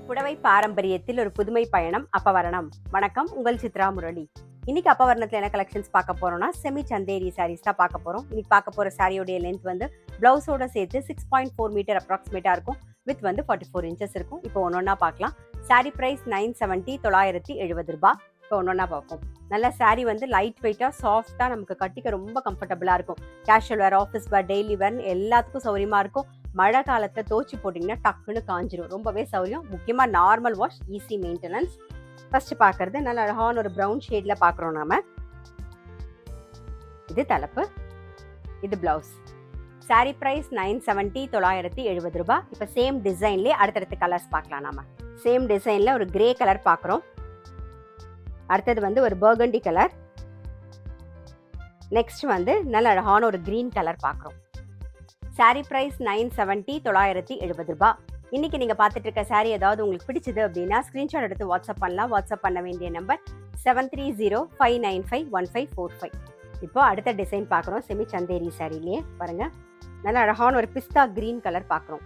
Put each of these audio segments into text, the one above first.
புடவை பாரம்பரியத்தில் ஒரு புதுமை பயணம் அப்பவரணம். வணக்கம், உங்கள் சித்ரா முரளி. இன்னைக்கு அப்பவரணத்துல என்ன கலெக்ஷன்ஸ் பார்க்க போறோம்னா செமி சந்தேரி சாரீஸ் தான் பார்க்க போறோம். இன்னைக்கு பார்க்க போற சாரியோடைய லென்த் வந்து பிளவுஸோட சேர்த்து 6.4 மீட்டர் அப்ராக்சிமேட்டா இருக்கும். வித் வந்து 44 இன்ச்சஸ் இருக்கும். இப்போ ஒன்னொன்னா பார்க்கலாம். சாரி பிரைஸ் 970 970 ரூபாய். இப்போ ஒன்னொன்னா பார்ப்போம். நல்ல சாரி வந்து லைட் வெயிட்டா சாஃப்டா நமக்கு கட்டிக்க ரொம்ப கம்ஃபர்டபுளா இருக்கும். கேஷுவல் வேர், ஆஃபீஸ் வேர், டெய்லி வேர் எல்லாத்துக்கும் சௌரியமா இருக்கும். மழை காலத்துல தோச்சி போட்டீங்கன்னா டக்குன்னு காஞ்சிரும். ரொம்பவே சௌரியம். முக்கியமா normal wash, easy maintenance. First பாக்குறது நல்ல அழகான ஒரு பிரவுன் ஷேட்ல பாக்குறோம் நாம. இது தலைப்பு, இது பிளவுஸ். சாரி பிரைஸ் 970 970 ரூபாய். இப்ப சேம் டிசைன்லயே அடுத்தடுத்த கலர்ஸ் பார்க்கலாம். நாம சேம் டிசைன்ல ஒரு கிரே கலர் பாக்குறோம். அடுத்தது வந்து ஒரு பர்கண்டி கலர். நெக்ஸ்ட் வந்து நல்ல அழகான ஒரு கிரீன் கலர் பாக்குறோம். சாரி பிரைஸ் 970 970 ரூபாய். இன்னைக்கு நீங்க பார்த்துட்டு இருக்க சாரி ஏதாவது உங்களுக்கு பிடிச்சது அப்படின்னா ஸ்கிரீன்ஷாட் எடுத்து வாட்ஸ்அப் பண்ணலாம். வாட்ஸ்அப் பண்ண வேண்டிய நம்பர் 7305951545. இப்போ அடுத்த டிசைன் பார்க்குறோம். செமி சந்தேரி சாரிலேயே பாருங்க, நல்ல அழகான ஒரு பிஸ்தா கிரீன் கலர் பார்க்குறோம்.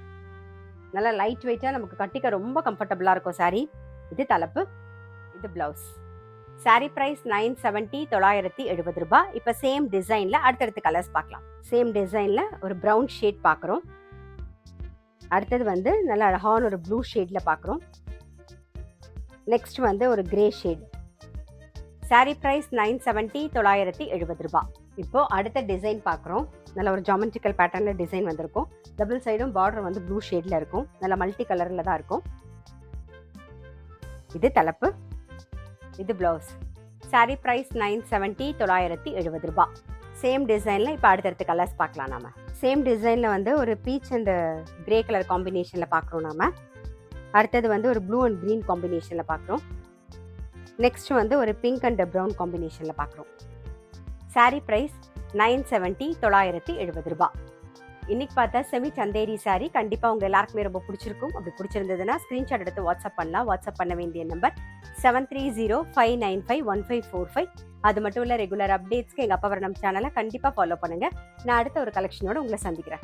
நல்லா லைட் வெயிட்டா நமக்கு கட்டிக்க ரொம்ப கம்ஃபர்டபுளா இருக்கும் சாரி. இது தலைப்பு, இது பிளவுஸ். சாரி பிரைஸ் 970 970 ரூபாய். இப்போ சேம் டிசைன்ல அடுத்தடுத்த கலர்ஸ் பார்க்கலாம். சேம் டிசைன்ல ஒரு பிரவுன் ஷேட் பார்க்குறோம். அடுத்தது வந்து நல்ல அழகான ஒரு ப்ளூ ஷேட்ல பார்க்குறோம். நெக்ஸ்ட் வந்து ஒரு கிரே ஷேட். சாரி பிரைஸ் 970 970 ரூபாய். இப்போ அடுத்த டிசைன் பார்க்குறோம். நல்ல ஒரு ஜாமெட்ரிக்கல் பேட்டர்ன்ல டிசைன் வந்திருக்கும். டபுள் சைடும் பார்டர் வந்து ப்ளூ ஷேட்ல இருக்கும். நல்ல மல்டி கலர்ல தான் இருக்கும். இது தலைப்பு, இது பிளவுஸ். சாரி பிரைஸ் 970 970 ரூபாய். சேம் டிசைன்ல இப்போ அடுத்தடுத்த கலர்ஸ் பார்க்கலாம். நாம சேம் டிசைன்ல வந்து ஒரு பீச் அண்ட் கிரே கலர் காம்பினேஷன்ல பார்க்குறோம். நாம அடுத்தது வந்து ஒரு ப்ளூ அண்ட் கிரீன் காம்பினேஷன்ல பார்க்குறோம். நெக்ஸ்ட் வந்து ஒரு பிங்க் அண்ட் ப்ரௌன் காம்பினேஷன்ல பார்க்குறோம். சாரி பிரைஸ் 970 970 ரூபாய். இன்னைக்கு பார்த்தா செமி சந்தேரி சாரி கண்டிப்பா உங்க எல்லாருக்குமே ரொம்ப பிடிச்சிருக்கும். அப்படி பிடிச்சிருந்ததுன்னா ஸ்கிரீன்ஷாட் எடுத்து வாட்ஸ்அப் பண்ணலாம். வாட்ஸ்அப் பண்ண வேண்டிய நம்பர் 7305951545. அது மட்டும் இல்ல, ரெகுலர் அப்டேட்ஸ்க்கு எங்க அப்பவரணம் சேனலை கண்டிப்பா ஃபாலோ பண்ணுங்க. நான் அடுத்த ஒரு கலெக்ஷனோட உங்களை சந்திக்கிறேன்.